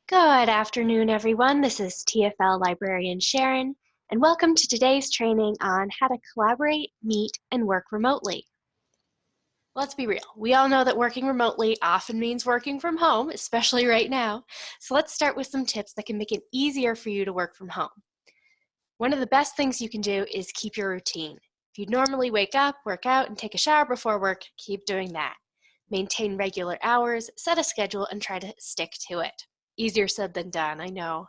Good afternoon, everyone. This is TFL librarian Sharon, and welcome to today's training on how to collaborate, meet, and work remotely. Let's be real. We all know that working remotely often means working from home, especially right now. So let's start with some tips that can make it easier for you to work from home. One of the best things you can do is keep your routine. If you normally wake up, work out, and take a shower before work, keep doing that. Maintain regular hours, set a schedule, and try to stick to it. Easier said than done, I know.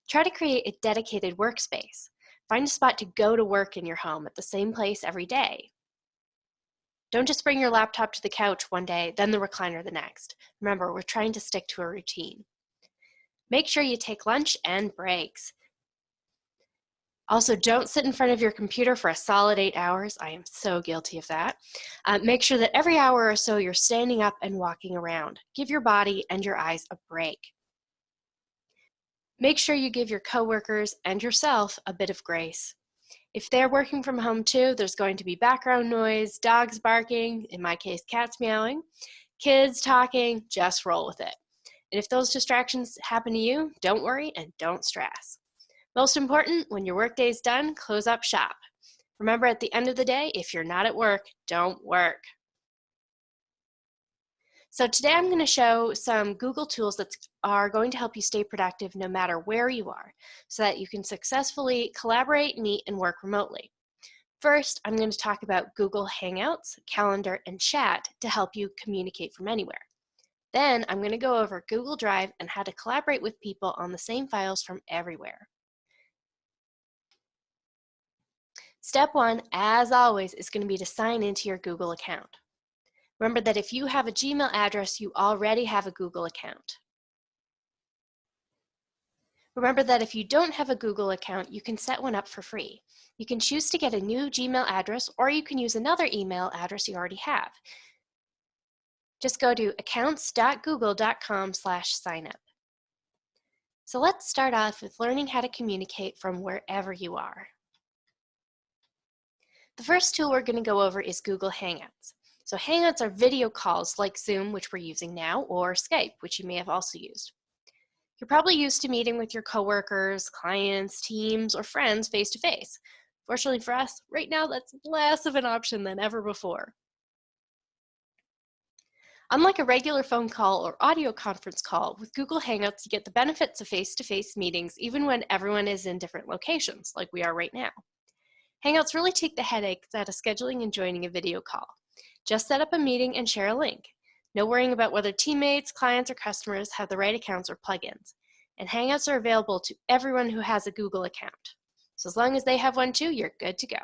Try to create a dedicated workspace. Find a spot to go to work in your home at the same place every day. Don't just bring your laptop to the couch one day, then the recliner the next. Remember, we're trying to stick to a routine. Make sure you take lunch and breaks. Also, don't sit in front of your computer for a solid 8 hours. I am so guilty of that. Make sure that every hour or so you're standing up and walking around. Give your body and your eyes a break. Make sure you give your coworkers and yourself a bit of grace. If they're working from home too, there's going to be background noise, dogs barking, in my case, cats meowing, kids talking, just roll with it. And if those distractions happen to you, don't worry and don't stress. Most important, when your workday's done, close up shop. Remember, at the end of the day, if you're not at work, don't work. So today I'm going to show some Google tools that are going to help you stay productive no matter where you are, so that you can successfully collaborate, meet, and work remotely. First, I'm going to talk about Google Hangouts, Calendar, and Chat to help you communicate from anywhere. Then I'm going to go over Google Drive and how to collaborate with people on the same files from everywhere. Step one, as always, is going to be to sign into your Google account. Remember that if you have a Gmail address, you already have a Google account. Remember that if you don't have a Google account, you can set one up for free. You can choose to get a new Gmail address, or you can use another email address you already have. Just go to accounts.google.com/signup. So let's start off with learning how to communicate from wherever you are. The first tool we're going to go over is Google Hangouts. So Hangouts are video calls like Zoom, which we're using now, or Skype, which you may have also used. You're probably used to meeting with your coworkers, clients, teams, or friends face-to-face. Fortunately for us, right now that's less of an option than ever before. Unlike a regular phone call or audio conference call, with Google Hangouts you get the benefits of face-to-face meetings even when everyone is in different locations, like we are right now. Hangouts really take the headache out of scheduling and joining a video call. Just set up a meeting and share a link. No worrying about whether teammates, clients, or customers have the right accounts or plugins. And Hangouts are available to everyone who has a Google account. So as long as they have one too, you're good to go.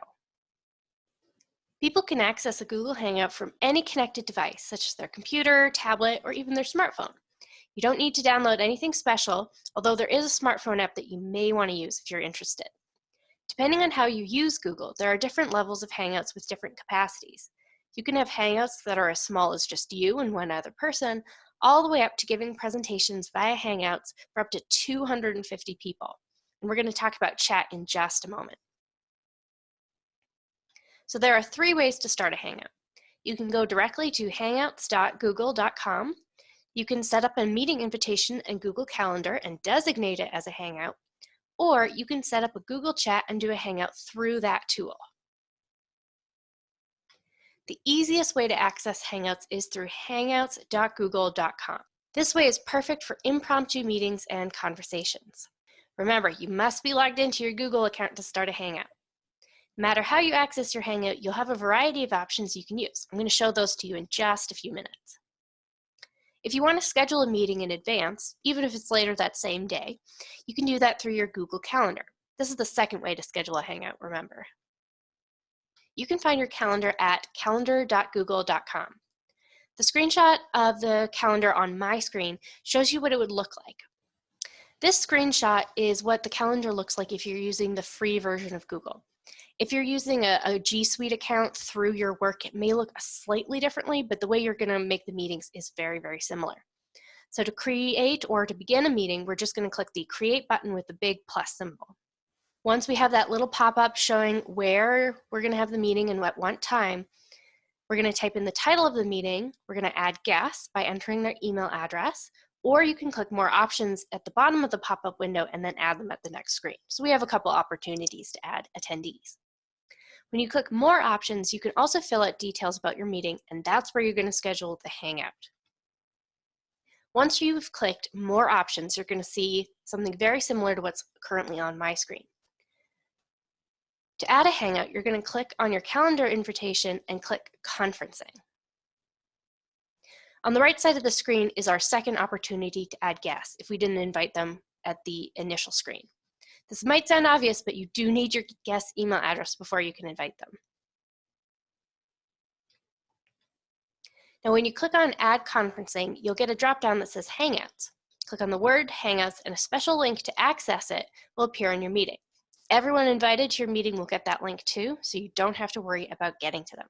People can access a Google Hangout from any connected device, such as their computer, tablet, or even their smartphone. You don't need to download anything special, although there is a smartphone app that you may want to use if you're interested. Depending on how you use Google, there are different levels of Hangouts with different capacities. You can have Hangouts that are as small as just you and one other person, all the way up to giving presentations via Hangouts for up to 250 people. And we're going to talk about chat in just a moment. So there are 3 ways to start a Hangout. You can go directly to hangouts.google.com. You can set up a meeting invitation in Google Calendar and designate it as a Hangout. Or you can set up a Google Chat and do a Hangout through that tool. The easiest way to access Hangouts is through hangouts.google.com. This way is perfect for impromptu meetings and conversations. Remember, you must be logged into your Google account to start a Hangout. No matter how you access your Hangout, you'll have a variety of options you can use. I'm going to show those to you in just a few minutes. If you want to schedule a meeting in advance, even if it's later that same day, you can do that through your Google Calendar. This is the second way to schedule a Hangout, remember. You can find your calendar at calendar.google.com. The screenshot of the calendar on my screen shows you what it would look like. This screenshot is what the calendar looks like if you're using the free version of Google. If you're using a G Suite account through your work, it may look slightly differently, but the way you're going to make the meetings is very, very similar. So to create or to begin a meeting, we're just going to click the Create button with the big plus symbol. Once we have that little pop-up showing where we're going to have the meeting and at what time, we're going to type in the title of the meeting. We're going to add guests by entering their email address. or you can click more options at the bottom of the pop-up window and then add them at the next screen. So we have a couple opportunities to add attendees. When you click more options, you can also fill out details about your meeting, and that's where you're going to schedule the Hangout. Once you've clicked more options, you're going to see something very similar to what's currently on my screen. To add a Hangout, you're going to click on your calendar invitation and click Conferencing. On the right side of the screen is our second opportunity to add guests if we didn't invite them at the initial screen. This might sound obvious, but you do need your guest email address before you can invite them. Now, when you click on Add Conferencing, you'll get a drop-down that says Hangouts. Click on the word Hangouts, and a special link to access it will appear in your meeting. Everyone invited to your meeting will get that link too, so you don't have to worry about getting to them.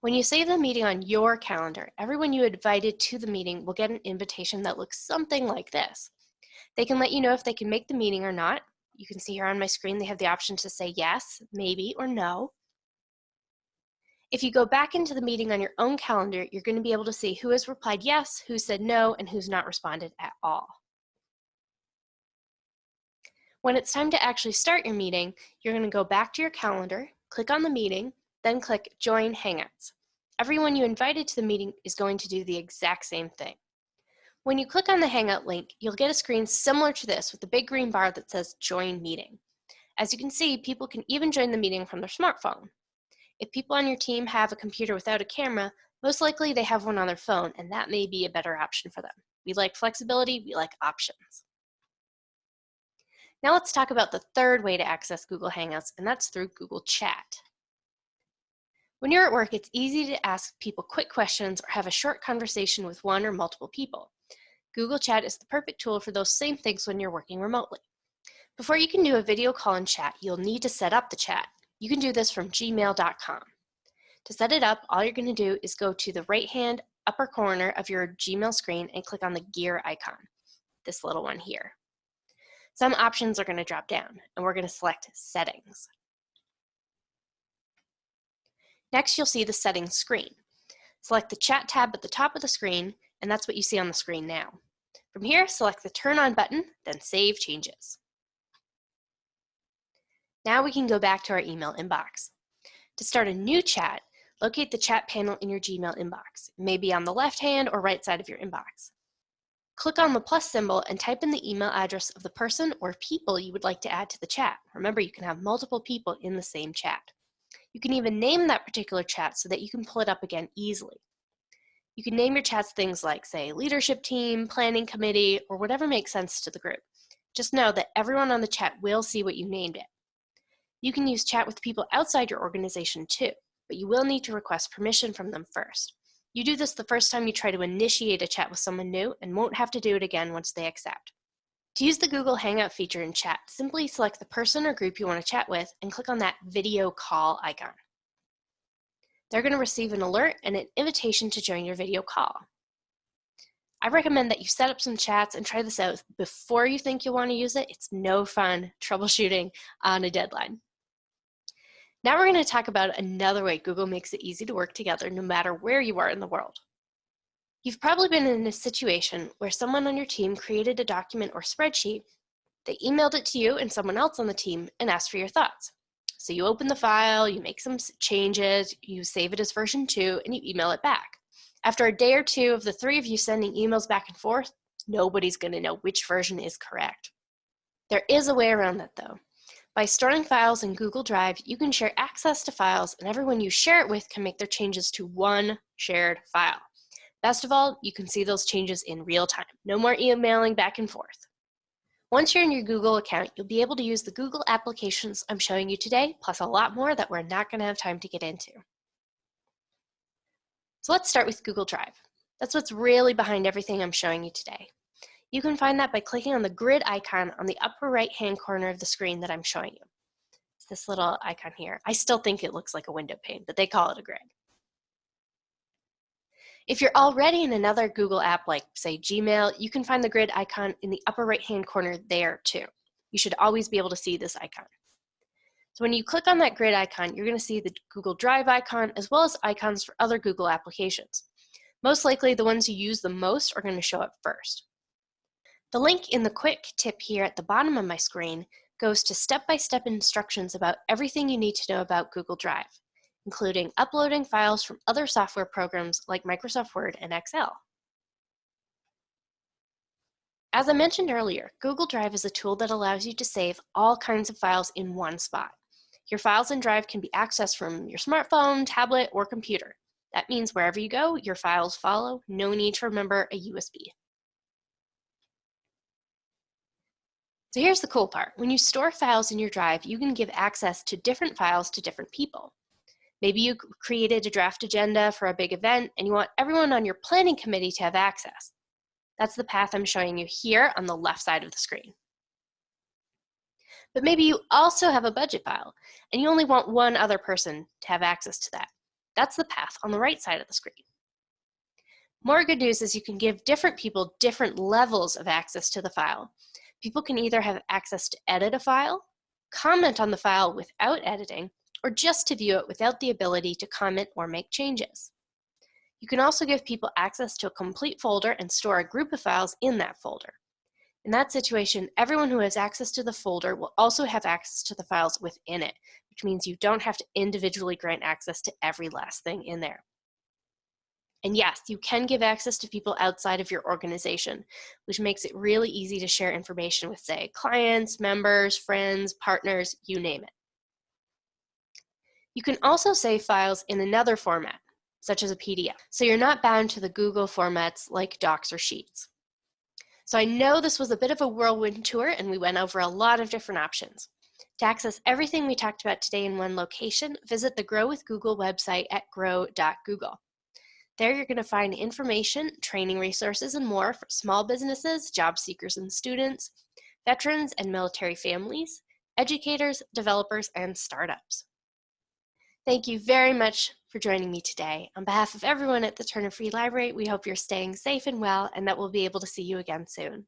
When you save the meeting on your calendar, everyone you invited to the meeting will get an invitation that looks something like this. They can let you know if they can make the meeting or not. You can see here on my screen they have the option to say yes, maybe, or no. If you go back into the meeting on your own calendar, you're going to be able to see who has replied yes, who said no, and who's not responded at all. When it's time to actually start your meeting, you're going to go back to your calendar, click on the meeting, then click Join Hangouts. Everyone you invited to the meeting is going to do the exact same thing. When you click on the Hangout link, you'll get a screen similar to this with the big green bar that says Join Meeting. As you can see, people can even join the meeting from their smartphone. If people on your team have a computer without a camera, most likely they have one on their phone, and that may be a better option for them. We like flexibility, we like options. Now let's talk about the third way to access Google Hangouts, and that's through Google Chat. When you're at work, it's easy to ask people quick questions or have a short conversation with one or multiple people. Google Chat is the perfect tool for those same things when you're working remotely. Before you can do a video call and chat, you'll need to set up the chat. You can do this from gmail.com. To set it up, all you're going to do is go to the right-hand upper corner of your Gmail screen and click on the gear icon, this little one here. Some options are going to drop down, and we're going to select Settings. Next, you'll see the Settings screen. Select the Chat tab at the top of the screen, and that's what you see on the screen now. From here, select the Turn On button, then Save Changes. Now we can go back to our email inbox. To start a new chat, locate the chat panel in your Gmail inbox. It may be on the left-hand or right side of your inbox. Click on the plus symbol and type in the email address of the person or people you would like to add to the chat. Remember, you can have multiple people in the same chat. You can even name that particular chat so that you can pull it up again easily. You can name your chats things like, say, leadership team, planning committee, or whatever makes sense to the group. Just know that everyone on the chat will see what you named it. You can use chat with people outside your organization too, but you will need to request permission from them first. You do this the first time you try to initiate a chat with someone new and won't have to do it again once they accept. To use the Google Hangout feature in chat, simply select the person or group you want to chat with and click on that video call icon. They're going to receive an alert and an invitation to join your video call. I recommend that you set up some chats and try this out before you think you'll want to use it. It's no fun troubleshooting on a deadline. Now we're going to talk about another way Google makes it easy to work together no matter where you are in the world. You've probably been in a situation where someone on your team created a document or spreadsheet, they emailed it to you and someone else on the team and asked for your thoughts. So you open the file, you make some changes, you save it as version 2, and you email it back. After a day or two of the three of you sending emails back and forth, nobody's going to know which version is correct. There is a way around that though. By storing files in Google Drive, you can share access to files and everyone you share it with can make their changes to one shared file. Best of all, you can see those changes in real time. No more emailing back and forth. Once you're in your Google account, you'll be able to use the Google applications I'm showing you today, plus a lot more that we're not going to have time to get into. So let's start with Google Drive. That's what's really behind everything I'm showing you today. You can find that by clicking on the grid icon on the upper right-hand corner of the screen that I'm showing you. It's this little icon here. I still think it looks like a window pane, but they call it a grid. If you're already in another Google app like, say, Gmail, you can find the grid icon in the upper right-hand corner there too. You should always be able to see this icon. So when you click on that grid icon, you're going to see the Google Drive icon as well as icons for other Google applications. Most likely, the ones you use the most are going to show up first. The link in the quick tip here at the bottom of my screen goes to step-by-step instructions about everything you need to know about Google Drive, including uploading files from other software programs like Microsoft Word and Excel. As I mentioned earlier, Google Drive is a tool that allows you to save all kinds of files in one spot. Your files in Drive can be accessed from your smartphone, tablet, or computer. That means wherever you go, your files follow. No need to remember a USB. So here's the cool part. When you store files in your Drive, you can give access to different files to different people. Maybe you created a draft agenda for a big event and you want everyone on your planning committee to have access. That's the path I'm showing you here on the left side of the screen. But maybe you also have a budget file and you only want one other person to have access to that. That's the path on the right side of the screen. More good news is you can give different people different levels of access to the file. People can either have access to edit a file, comment on the file without editing, or just to view it without the ability to comment or make changes. You can also give people access to a complete folder and store a group of files in that folder. In that situation, everyone who has access to the folder will also have access to the files within it, which means you don't have to individually grant access to every last thing in there. And yes, you can give access to people outside of your organization, which makes it really easy to share information with, say, clients, members, friends, partners, you name it. You can also save files in another format, such as a PDF, so you're not bound to the Google formats like Docs or Sheets. So I know this was a bit of a whirlwind tour and we went over a lot of different options. To access everything we talked about today in one location, visit the Grow with Google website at grow.google. There you're going to find information, training resources, and more for small businesses, job seekers and students, veterans and military families, educators, developers, and startups. Thank you very much for joining me today. On behalf of everyone at the Turner Free Library, we hope you're staying safe and well and that we'll be able to see you again soon.